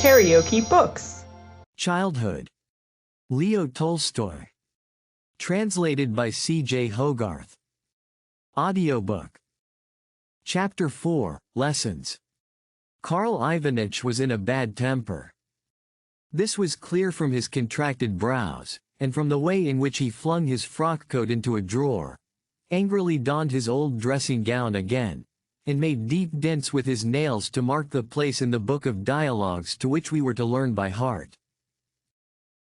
KaraokeBooks. Childhood. Leo Tolstoy. Translated by C.J. Hogarth. Audiobook. Chapter 4, Lessons. Karl Ivanich was in a bad temper. This was clear from his contracted brows, and from the way in which he flung his frock coat into a drawer, angrily donned his old dressing gown again, and made deep dents with his nails to mark the place in the book of dialogues to which we were to learn by heart.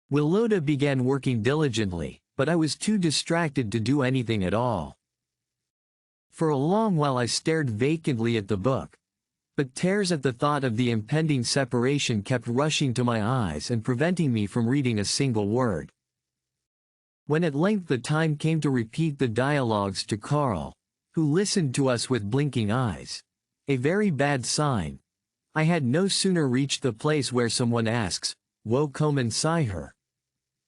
Willota began working diligently, but I was too distracted to do anything at all. For a long while I stared vacantly at the book, but tears at the thought of the impending separation kept rushing to my eyes and preventing me from reading a single word. When at length the time came to repeat the dialogues to Karl, who listened to us with blinking eyes, a very bad sign, I had no sooner reached the place where someone asks, "Wo kommen Sie her?"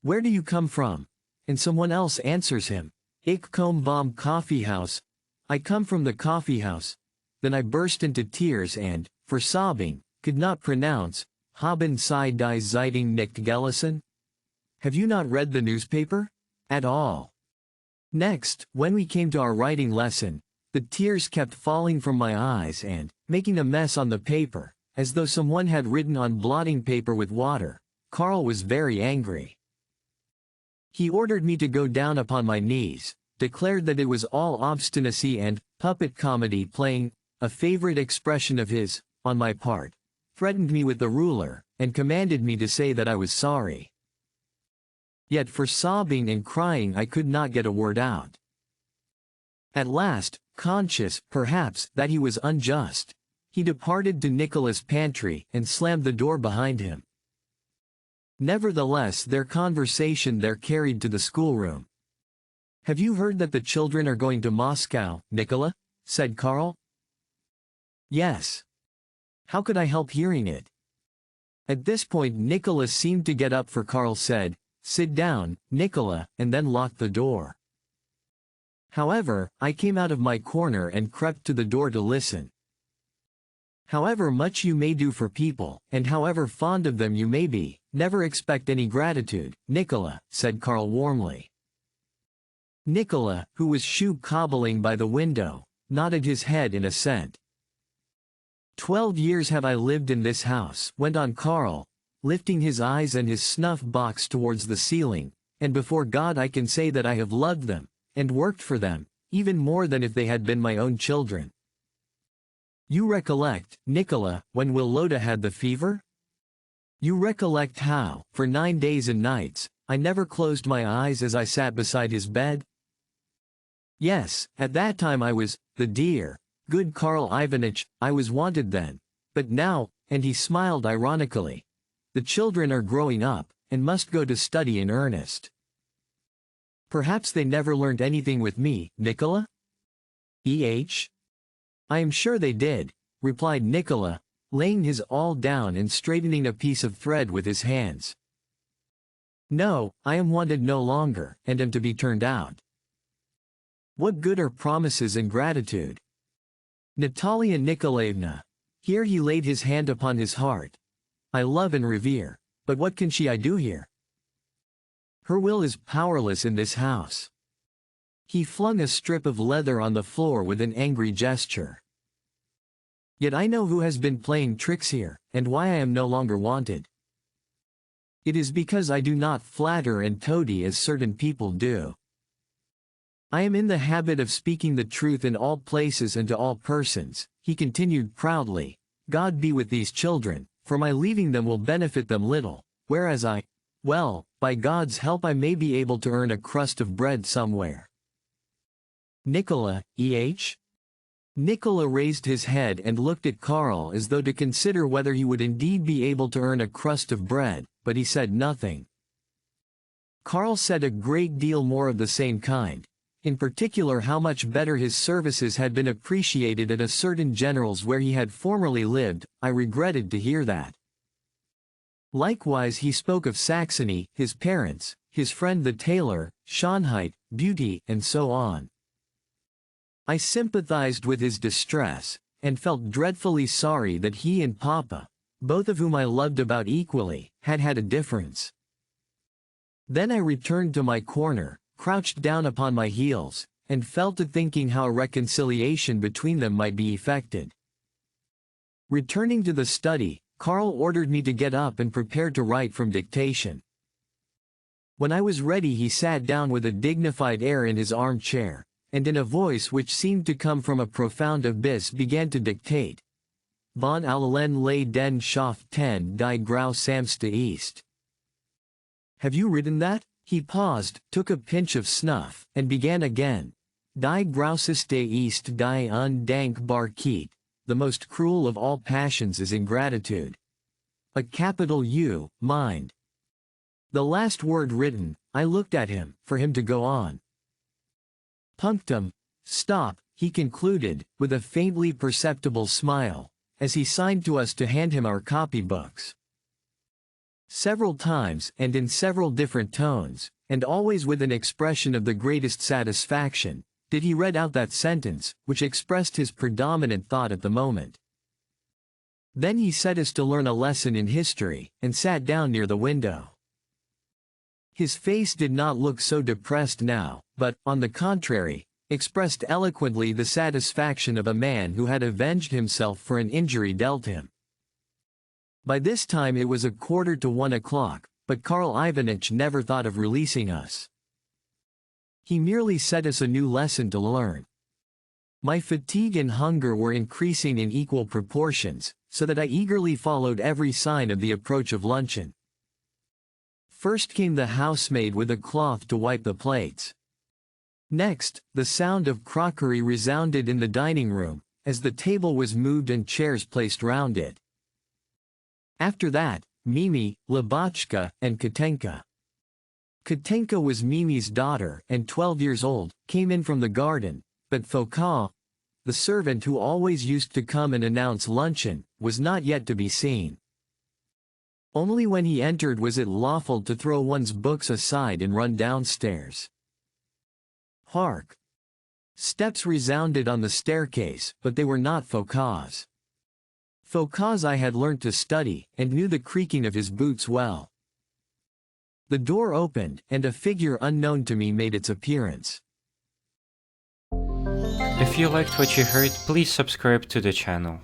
"Where do you come from?" and someone else answers him, "Ich komme vom Kaffeehaus," "I come from the coffee house," then I burst into tears and, for sobbing, could not pronounce, "Haben Sie die Zeitung nicht gelesen?" "Have you not read the newspaper?" At all. Next, when we came to our writing lesson, the tears kept falling from my eyes and, making a mess on the paper, as though someone had written on blotting paper with water. Karl was very angry. He ordered me to go down upon my knees, declared that it was all obstinacy and puppet comedy playing, a favorite expression of his, on my part, threatened me with the ruler, and commanded me to say that I was sorry. Yet for sobbing and crying I could not get a word out. At last, conscious, perhaps, that he was unjust, he departed to Nicola's pantry and slammed the door behind him. Nevertheless their conversation there carried to the schoolroom. "Have you heard that the children are going to Moscow, Nicola?" said Karl. "Yes. How could I help hearing it?" At this point Nicola seemed to get up, for Karl said, "Sit down, Nicola," and then locked the door. However, I came out of my corner and crept to the door to listen. "However much you may do for people, and however fond of them you may be, never expect any gratitude, Nicola," said Karl warmly. Nicola, who was shoe-cobbling by the window, nodded his head in assent. 12 years have I lived in this house," went on Karl, lifting his eyes and his snuff-box towards the ceiling, "and before God I can say that I have loved them, and worked for them, even more than if they had been my own children. You recollect, Nicola, when Willota had the fever? You recollect how, for 9 days and nights, I never closed my eyes as I sat beside his bed? Yes, at that time I was, the dear, good Karl Ivanich, I was wanted then, but now," and he smiled ironically, "the children are growing up, and must go to study in earnest. Perhaps they never learned anything with me, Nicola? I am sure they did," replied Nicola, laying his awl down and straightening a piece of thread with his hands. "No, I am wanted no longer, and am to be turned out. What good are promises and gratitude? Natalia Nikolaevna," here he laid his hand upon his heart, "I love and revere, but what can I do here? Her will is powerless in this house." He flung a strip of leather on the floor with an angry gesture. "Yet I know who has been playing tricks here, and why I am no longer wanted. It is because I do not flatter and toady as certain people do. I am in the habit of speaking the truth in all places and to all persons," he continued proudly. "God be with these children, for my leaving them will benefit them little, whereas well, by God's help I may be able to earn a crust of bread somewhere." "Nicola, Nicola raised his head and looked at Karl as though to consider whether he would indeed be able to earn a crust of bread, but he said nothing. Karl said a great deal more of the same kind, in particular how much better his services had been appreciated at a certain general's where he had formerly lived. I regretted to hear that. Likewise he spoke of Saxony, his parents, his friend the tailor, Schönheit, beauty, and so on. I sympathized with his distress, and felt dreadfully sorry that he and Papa, both of whom I loved about equally, had had a difference. Then I returned to my corner, crouched down upon my heels, and fell to thinking how a reconciliation between them might be effected. Returning to the study, Karl ordered me to get up and prepare to write from dictation. When I was ready, he sat down with a dignified air in his armchair, and in a voice which seemed to come from a profound abyss began to dictate. Van allen lay den Schaft 10 die Grau Samste East. Have you written that? He paused, took a pinch of snuff, and began again. Die Grauseste East die undankbar Keet. The most cruel of all passions is ingratitude. A capital U, mind. The last word written, I looked at him, for him to go on. Punctum, stop, he concluded, with a faintly perceptible smile, as he signed to us to hand him our copybooks. Several times, and in several different tones, and always with an expression of the greatest satisfaction, did he read out that sentence, which expressed his predominant thought at the moment. Then he set us to learn a lesson in history, and sat down near the window. His face did not look so depressed now, but, on the contrary, expressed eloquently the satisfaction of a man who had avenged himself for an injury dealt him. By this time it was 1:45, but Karl Ivanitch never thought of releasing us. He merely set us a new lesson to learn. My fatigue and hunger were increasing in equal proportions, so that I eagerly followed every sign of the approach of luncheon. First came the housemaid with a cloth to wipe the plates. Next, the sound of crockery resounded in the dining room, as the table was moved and chairs placed round it. After that, Mimi, Lubotshka, and Katenka. Katenka was Mimi's daughter and 12 years old, came in from the garden, but Foucault, the servant who always used to come and announce luncheon, was not yet to be seen. Only when he entered was it lawful to throw one's books aside and run downstairs. Hark! Steps resounded on the staircase, but they were not Foucault's. Foucault's I had learnt to study, and knew the creaking of his boots well. The door opened, and a figure unknown to me made its appearance. If you liked what you heard, please subscribe to the channel.